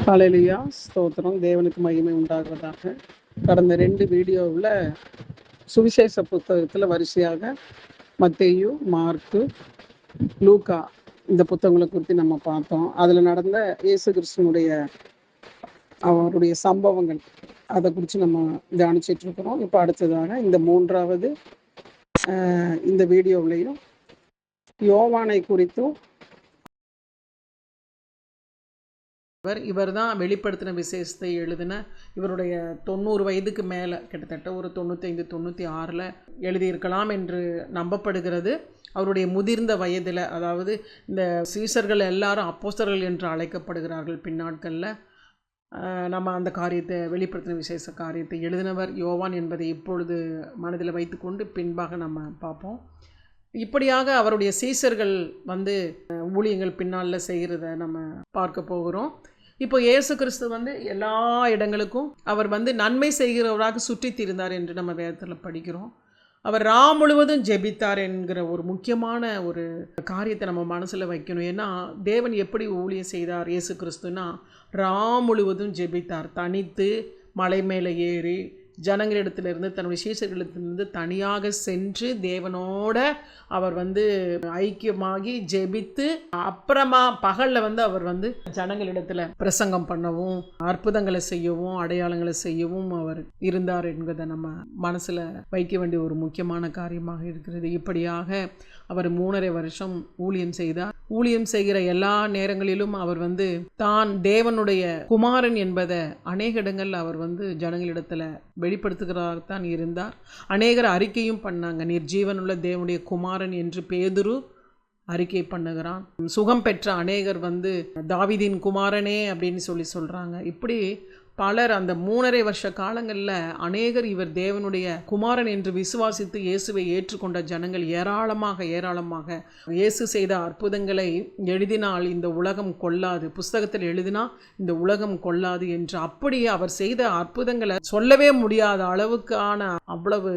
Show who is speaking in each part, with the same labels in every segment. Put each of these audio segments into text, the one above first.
Speaker 1: ஹல்லேலூயா, ஸ்தோத்திரம். தேவனுக்கு மகிமை உண்டாகுவதாக. கடந்த 2 வீடியோவில் சுவிசேஷ புத்தகத்தில் வரிசையாக மத்தேயு, மார்க்கு, லூக்கா இந்த புத்தகங்களை குறித்து நம்ம பார்த்தோம். அதில் நடந்த இயேசு கிறிஸ்துவனுடைய அவருடைய சம்பவங்கள் அதை குறித்து நம்ம தியானிச்சிட்டு இருக்கிறோம். இப்போ அடுத்ததாக இந்த 3வது இந்த வீடியோவிலையும் யோவானை குறித்தும் இவர் தான் வெளிப்படுத்தின விசேஷத்தை எழுதின. இவருடைய 90 வயதுக்கு மேலே, கிட்டத்தட்ட ஒரு 95 96 எழுதியிருக்கலாம் என்று நம்பப்படுகிறது. அவருடைய முதிர்ந்த வயதில், அதாவது இந்த சீசர்கள் எல்லாரும் அப்போஸ்தலர்கள் என்று அழைக்கப்படுகிறார்கள் பின்னாட்களில். நம்ம அந்த காரியத்தை, வெளிப்படுத்தின விசேஷ காரியத்தை எழுதினவர் யோவான் என்பதை இப்பொழுது மனதில் வைத்துக்கொண்டு பின்பாக நம்ம பார்ப்போம். இப்படியாக அவருடைய சீசர்கள் ஊழியங்கள் பின்னால் செய்கிறத நம்ம பார்க்க போகிறோம். இப்போ இயேசு கிறிஸ்து எல்லா இடங்களுக்கும் அவர் நன்மை செய்கிறவராக சுற்றி திரிந்தார் என்று நம்ம வேதத்தில் படிக்கிறோம். அவர் முழுவதும் ஜெபித்தார் என்கிற ஒரு முக்கியமான ஒரு காரியத்தை நம்ம மனசில் வைக்கணும். ஏன்னா தேவன் எப்படி ஊழியம் செய்தார் இயேசு கிறிஸ்துனா, முழுவதும் ஜெபித்தார். தனித்து மலை மேலே ஏறி ஜனங்களிடத்திலிருந்து, தன்னுடைய சீசர்களிடத்திலிருந்து தனியாக சென்று தேவனோட அவர் ஐக்கியமாகி ஜெபித்து, அப்புறமா பகலில் அவர் ஜனங்களிடத்தில் பிரசங்கம் பண்ணவும், அற்புதங்களை செய்யவும், அடையாளங்களை செய்யவும் அவர் இருந்தார் என்பதை நம்ம மனசில் வைக்க வேண்டிய ஒரு முக்கியமான காரியமாக இருக்கிறது. இப்படியாக அவர் 3.5 வருஷம் ஊழியம் செய்தார். ஊழியம் செய்கிற எல்லா நேரங்களிலும் அவர் தான் தேவனுடைய குமாரன் என்பதை அநேக இடங்கள் அவர் ஜனங்களிடத்தில் வெளிப்படுத்துகிறார்தான் இருந்தார். அநேகர் அறிக்கையும் பண்ணாங்க. நீர் ஜீவனுள்ள தேவனுடைய குமாரன் என்று பேதுரு அறிக்கை பண்ணுகிறான். சுகம் பெற்ற அநேகர் தாவீதின் குமாரனே அப்படின்னு சொல்கிறாங்க. இப்படி பலர் அந்த 3.5 வருஷ காலங்களில் அநேகர் இவர் தேவனுடைய குமாரன் என்று விசுவாசித்து இயேசுவை ஏற்றுக்கொண்ட ஜனங்கள் ஏராளமாக இயேசு செய்த அற்புதங்களை எழுதினால் இந்த உலகம் கொள்ளாது, புஸ்தகத்தில் எழுதினா இந்த உலகம் கொள்ளாது என்று, அப்படியே அவர் செய்த அற்புதங்களை சொல்லவே முடியாத அளவுக்கான அவ்வளவு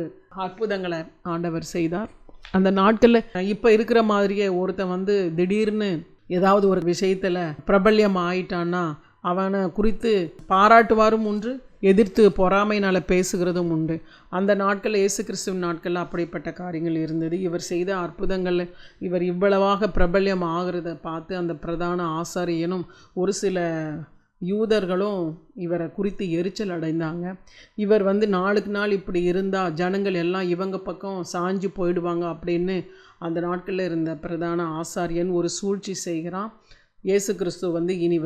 Speaker 1: அற்புதங்களை ஆண்டவர் செய்தார். அந்த நாட்களில் இப்போ இருக்கிற மாதிரியே ஒருத்தன் திடீர்னு ஏதாவது ஒரு விஷயத்தில் பிரபல்யம் ஆயிட்டான்னா அவனை குறித்து பாராட்டுவாரும் உண்டு, எதிர்த்து பொறாமையினால் பேசுகிறதும் உண்டு. அந்த நாட்களில், இயேசு கிறிஸ்துவின் நாட்களில் அப்படிப்பட்ட காரியங்கள் இருந்தது. இவர் செய்த அற்புதங்கள், இவர் இவ்வளவாக பிரபல்யம் ஆகிறத பார்த்து அந்த பிரதான ஆசாரியனும் ஒரு சில யூதர்களும் இவரை குறித்து எரிச்சல் அடைந்தாங்க. இவர் நாளுக்கு நாள் இப்படி இருந்தால் ஜனங்கள் எல்லாம் இவங்க பக்கம் சாஞ்சு போயிடுவாங்க அப்படின்னு அந்த நாட்களில் இருந்த பிரதான ஆசாரியன் ஒரு சூழ்ச்சி செய்கிறான். இயேசு கிறிஸ்து இனி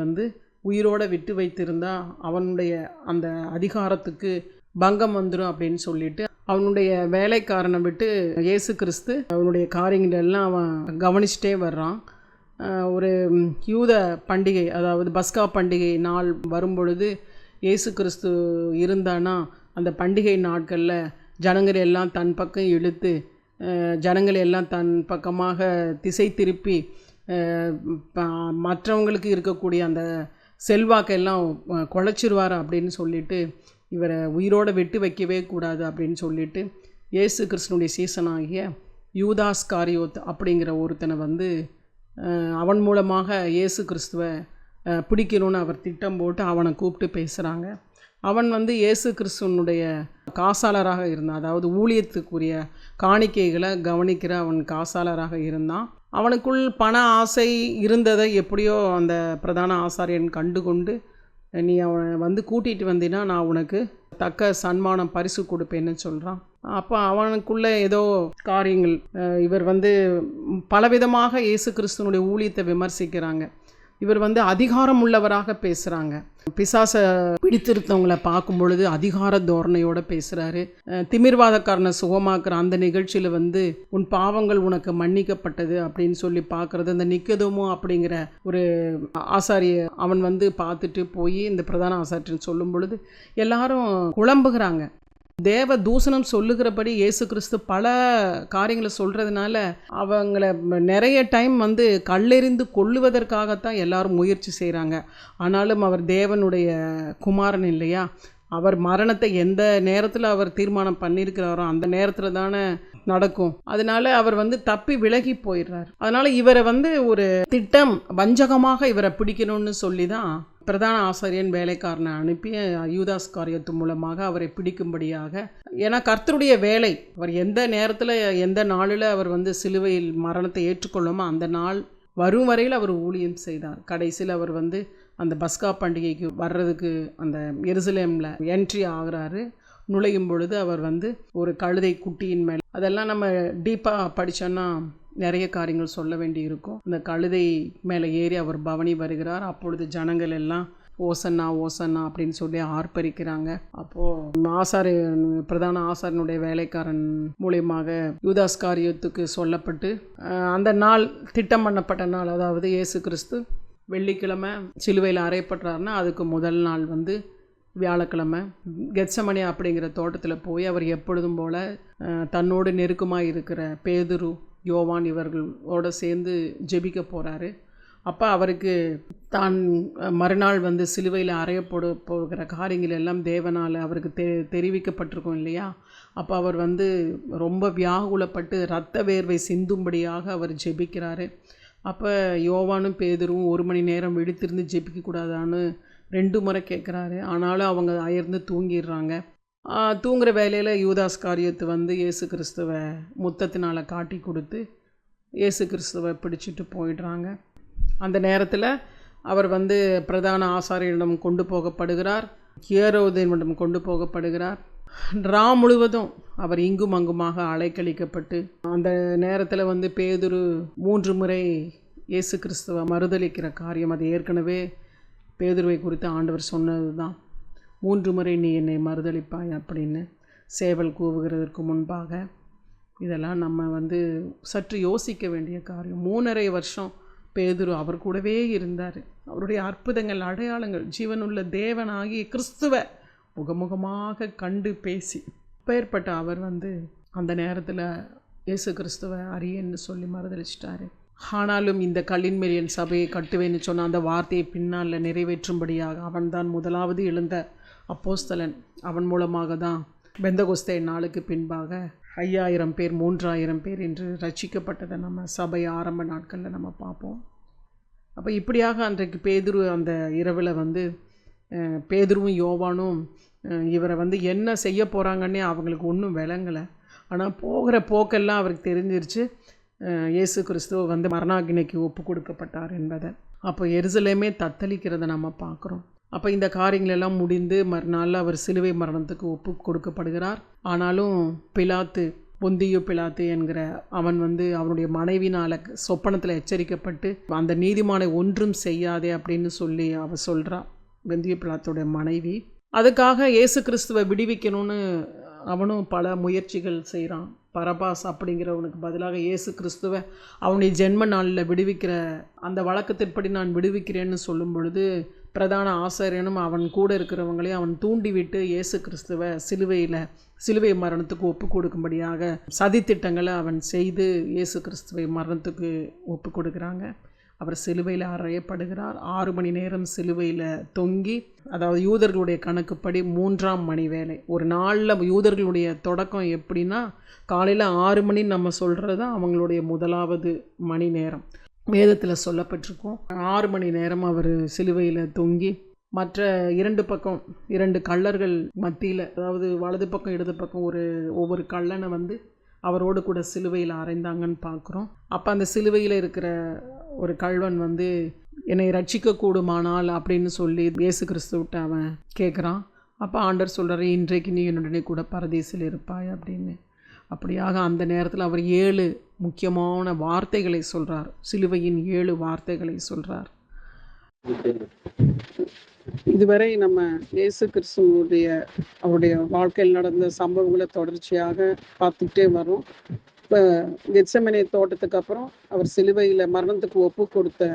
Speaker 1: உயிரோடு விட்டு வைத்திருந்தா அவனுடைய அந்த அதிகாரத்துக்கு பங்கம் வந்துடும் அப்படின்னு சொல்லிட்டு அவனுடைய வேலைக்காரனை விட்டு இயேசு கிறிஸ்து அவனுடைய காரியங்கள் எல்லாம் அவன் கவனிச்சிட்டே வர்றான். ஒரு யூத பண்டிகை, அதாவது பஸ்கா பண்டிகை நாள் வரும்பொழுது இயேசு கிறிஸ்து இருந்தானா அந்த பண்டிகை நாட்களில் ஜனங்கள் எல்லாம் தன் பக்கம் இழுத்து, ஜனங்கள் எல்லாம் தன் பக்கமாக திசை திருப்பி மற்றவங்களுக்கு இருக்கக்கூடிய அந்த செல்வாக்கெல்லாம் குலைச்சிருவார் அப்படின்னு சொல்லிட்டு இவரை உயிரோடு விட்டு வைக்கவே கூடாது அப்படின்னு சொல்லிட்டு இயேசு கிறிஸ்துனுடைய சீசனாகிய யூதாஸ் காரியோத் அப்படிங்கிற ஒருத்தனை அவன் மூலமாக இயேசு கிறிஸ்துவை பிடிக்கணும்னு அவர் திட்டம் போட்டு அவனை கூப்பிட்டு பேசுகிறாங்க. அவன் இயேசு கிறிஸ்துவனுடைய காசாளராக இருந்தான், அதாவது ஊழியத்துக்குரிய காணிக்கைகளை கவனிக்கிற அவன் காசாளராக இருந்தான். அவனுக்குள் பண ஆசை இருந்ததை எப்படியோ அந்த பிரதான ஆசாரியன் கண்டுகொண்டு, நீ அவனை கூட்டிகிட்டு வந்தீன்னா நான் உனக்கு தக்க சன்மானம் பரிசு கொடுப்பேன்னு சொல்கிறான். அப்போ அவனுக்குள்ளே ஏதோ காரியங்கள், இவர் பலவிதமாக இயேசு கிறிஸ்துவனுடைய ஊழியத்தை விமர்சிக்கிறாங்க. இவர் அதிகாரம் உள்ளவராக பேசுகிறாங்க. பிசாசை பிடித்திருத்தவங்களை பார்க்கும் பொழுது அதிகார தோரணையோடு பேசுகிறாரு. திமிர்வாதக்காரனை சுகமாக்குற அந்த நிகழ்ச்சியில் உன் பாவங்கள் உனக்கு மன்னிக்கப்பட்டது அப்படின்னு சொல்லி பார்க்குறது. அந்த நிக்கதோமோ அப்படிங்கிற ஒரு ஆசாரிய அவன் பார்த்துட்டு போய் இந்த பிரதான ஆசாரியன் சொல்லும் பொழுது எல்லாரும் குழம்புகிறாங்க. தேவ தூசணம் சொல்லுகிறபடி இயேசு கிறிஸ்து பல காரியங்களை சொல்கிறதுனால அவங்கள நிறைய டைம் கல்லெறிந்து கொல்லுவதற்காகத்தான் எல்லாரும் முயற்சி செய்கிறாங்க. ஆனாலும் அவர் தேவனுடைய குமாரன் இல்லையா, அவர் மரணத்தை எந்த நேரத்தில் அவர் தீர்மானம் பண்ணியிருக்கிறாரோ அந்த நேரத்தில் தானே நடக்கும். அதனால அவர் தப்பி விலகி போயிடுறார். அதனால இவரை ஒரு திட்டம், வஞ்சகமாக இவரை பிடிக்கணும்னு சொல்லி தான் பிரதான ஆசாரியன் வேலைக்காரனை அனுப்பி யூதாஸ் காரியத்து மூலமாக அவரை பிடிக்கும்படியாக, ஏன்னா கர்த்தருடைய வேலை, அவர் எந்த நேரத்தில் எந்த நாளில் அவர் சிலுவையில் மரணத்தை ஏற்றுக்கொள்ளுமோ அந்த நாள் வரும் வரையில் அவர் ஊழியம் செய்தார். கடைசியில் அவர் அந்த பஸ்கா பண்டிகைக்கு வர்றதுக்கு அந்த எருசலேமில் என்ட்ரி ஆகிறாரு. நுழையும் பொழுது அவர் ஒரு கழுதை குட்டியின் மேலே, அதெல்லாம் நம்ம டீப்பாக படித்தோன்னா நிறைய காரியங்கள் சொல்ல வேண்டி இருக்கும். அந்த கழுதை மேலே ஏறி அவர் பவனி வருகிறார். அப்பொழுது ஜனங்கள் எல்லாம் ஓசன்னா ஓசன்னா அப்படின்னு சொல்லி ஆர்ப்பரிக்கிறாங்க. அப்போது பிரதான ஆசாரியனுடைய வேலைக்காரன் மூலியமாக யூதாஸ் காரியத்துக்கு சொல்லப்பட்டு அந்த நாள் திட்டம் பண்ணப்பட்ட நாள், அதாவது இயேசு கிறிஸ்து வெள்ளிக்கிழமை சிலுவையில் அறையப்படுறாருன்னா அதுக்கு முதல் நாள் வியாழக்கிழமை கெத்சமனே அப்படிங்கிற தோட்டத்தில் போய் அவர் எப்பொழுதும் போல் தன்னோடு நெருக்கமாக இருக்கிற பேதுரு, யோவான் இவர்களோடு சேர்ந்து ஜெபிக்க போகிறாரு. அப்போ அவருக்கு தான் மறுநாள் சிலுவையில் போகிற காரியங்கள் எல்லாம் தேவனால் அவருக்கு தெரிவிக்கப்பட்டிருக்கும் இல்லையா. அப்போ அவர் ரொம்ப வியாகுலப்பட்டு இரத்த வேர்வை சிந்தும்படியாக அவர் ஜெபிக்கிறாரு. அப்போ யோவானும் பேதுரும் 1 மணி நேரம் விழித்திருந்து ஜெபிக்கக்கூடாதான்னு 2 முறை கேட்குறாரு. ஆனாலும் அவங்க அயர்ந்து தூங்கிடுறாங்க. தூங்குகிற வேலையில் யூதாஸ் காரியத்து இயேசு கிறிஸ்துவை முத்தத்தினால் காட்டி கொடுத்து இயேசு கிறிஸ்துவை பிடிச்சிட்டு போயிடுறாங்க. அந்த நேரத்தில் அவர் பிரதான ஆசாரியனிடம் கொண்டு போகப்படுகிறார், ஏரோதினிடம் கொண்டு போகப்படுகிறார். முழுவதும் அவர் இங்கும் அங்குமாக அலைக்கழிக்கப்பட்டு, அந்த நேரத்தில் பேதுரு 3 முறை இயேசு கிறிஸ்துவை மறுதலிக்கிற காரியம், அது ஏற்கனவே பேதுருவை குறித்து ஆண்டவர் சொன்னது தான். 3 முறை நீ என்னை மறுதலிப்பாய் அப்படின்னு சேவல் கூவுகிறதற்கு முன்பாக. இதெல்லாம் நம்ம சற்று யோசிக்க வேண்டிய காரியம். 3.5 வருஷம் பேதுரு அவர் கூடவே இருந்தார். அவருடைய அற்புதங்கள், அடையாளங்கள், ஜீவனுள்ள தேவனாகிய கிறிஸ்துவை முகமுகமாக கண்டு பேசி பெயர்பட்ட அவர் அந்த நேரத்தில் இயேசு கிறிஸ்துவை அறியன்னு சொல்லி மறுதலிச்சிட்டாரு. ஆனாலும் இந்த கல்லின் மேல் என் சபையை கட்டுவேன்னு சொன்ன அந்த வார்த்தையை பின்னால் நிறைவேற்றும்படியாக அவன்தான் முதலாவது எழுந்த அப்போஸ்தலன். அவன் மூலமாக தான் பெந்தகோஸ்தே நாளுக்கு பின்பாக 5000 பேர் 3000 பேர் என்று ரட்சிக்கப்பட்டதை நம்ம சபை ஆரம்ப நாட்களில் நம்ம பார்ப்போம். அப்போ இப்படியாக அன்றைக்கு பேதுரு அந்த இரவில் பேதுருவும் யோவானும் இவரை என்ன செய்ய போகிறாங்கன்னே அவங்களுக்கு ஒன்றும் விளங்கலை. ஆனால் போகிற போக்கெல்லாம் அவருக்கு தெரிஞ்சிருச்சு இயேசு கிறிஸ்துவ மரணாகினைக்கு ஒப்பு கொடுக்கப்பட்டார் என்பதை. அப்போ எருசலேமே தத்தளிக்கிறத நம்ம பார்க்குறோம். அப்போ இந்த காரியங்களெல்லாம் முடிந்து மறுநாள் அவர் சிலுவை மரணத்துக்கு ஒப்பு கொடுக்கப்படுகிறார். ஆனாலும் பொந்தியு பிலாத்து என்கிற அவன் அவனுடைய மனைவினால் சொப்பனத்தில் எச்சரிக்கப்பட்டு அந்த நீதிமானை ஒன்றும் செய்யாதே அப்படின்னு சொல்லி அவள் சொல்கிறான், பொந்தியு பிலாத்துடைய மனைவி. அதுக்காக இயேசு கிறிஸ்துவை விடுவிக்கணும்னு அவனும் பல முயற்சிகள் செய்கிறான். பரபாஸ் அப்படிங்கிறவனுக்கு பதிலாக இயேசு கிறிஸ்துவை அவனுடைய ஜென்ம நாளில் விடுவிக்கிற அந்த வழக்கத்தின்படி நான் விடுவிக்கிறேன்னு சொல்லும் பொழுது பிரதான ஆசாரியனும் அவன் கூட இருக்கிறவங்களையும் அவன் தூண்டிவிட்டு இயேசு கிறிஸ்துவை சிலுவை மரணத்துக்கு ஒப்பு கொடுக்கும்படியாக சதித்திட்டங்களை அவன் செய்து இயேசு கிறிஸ்துவை மரணத்துக்கு ஒப்பு கொடுக்குறாங்க. அவர் சிலுவையில் அறையப்படுகிறார். 6 மணி நேரம் சிலுவையில் தொங்கி, அதாவது யூதர்களுடைய கணக்குப்படி 3ஆம் மணி வேலை. ஒரு நாளில் யூதர்களுடைய தொடக்கம் எப்படின்னா காலையில் 6 மணி நம்ம சொல்கிறது தான் அவங்களுடைய முதலாவது மணி நேரம். வேதத்தில் சொல்லப்பட்டிருக்கும் 6 மணி நேரம் அவர் சிலுவையில் தொங்கி, மற்ற 2 பக்கம் 2 கள்ளர்கள் மத்தியில், அதாவது வலது பக்கம் இடது பக்கம் ஒவ்வொரு கள்ளனை அவரோடு கூட சிலுவையில் அறைந்தாங்கன்னு பார்க்குறோம். அப்போ அந்த சிலுவையில் இருக்கிற ஒரு கள்வன் என்னை ரட்சிக்க கூடுமானால் அப்படின்னு சொல்லி இயேசு கிறிஸ்துவிட்ட அவன் கேட்குறான். அப்போ ஆண்டவர் சொல்கிறார், இன்றைக்கு நீ என்னுடனே கூட பரதீசில் இருப்பாய் அப்படின்னு. அப்படியாக அந்த நேரத்தில் அவர் 7 முக்கியமான வார்த்தைகளை சொல்கிறார். சிலுவையின் 7 வார்த்தைகளை சொல்கிறார். இதுவரை நம்ம இயேசு கிறிஸ்துவனுடைய அவருடைய வாழ்க்கையில் நடந்த சம்பவங்களை தொடர்ச்சியாக பார்த்துக்கிட்டே வரோம். இப்போ கெத்செமனே தோட்டத்துக்கு அப்புறம் அவர் சிலுவையில் மரணத்துக்கு ஒப்பு கொடுத்த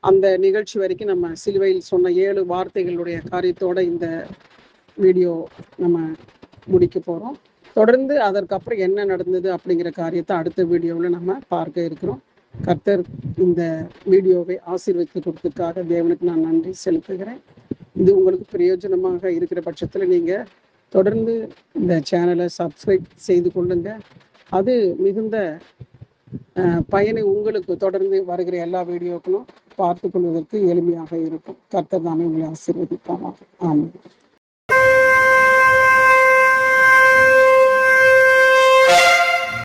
Speaker 1: அந்த நிகழ்ச்சி வரைக்கும் நம்ம சிலுவையில் சொன்ன 7 வார்த்தைகளுடைய காரியத்தோடு இந்த வீடியோ நம்ம முடிக்க போகிறோம். தொடர்ந்து அதற்கப்புறம் என்ன நடந்தது அப்படிங்கிற காரியத்தை அடுத்த வீடியோவில் நம்ம பார்க்க இருக்கிறோம். கர்த்தர் இந்த வீடியோவை ஆசீர்வதித்து கொடுத்ததுக்காக தேவனுக்கு நான் நன்றி செலுத்துகிறேன். இது உங்களுக்கு பிரயோஜனமாக இருக்கிற பட்சத்தில் நீங்கள் தொடர்ந்து இந்த சேனலை சப்ஸ்கிரைப் செய்து கொள்ளுங்க. அது மிகுந்த பயனை உங்களுக்கு தொடர்ந்து வருகிற எல்லா வீடியோக்களும்
Speaker 2: பார்த்து கொள்வதற்கு எளிமையாக இருக்கும். கர்த்தர் தாமே உங்களை ஆசீர்வதிப்பானாக. ஆமென்.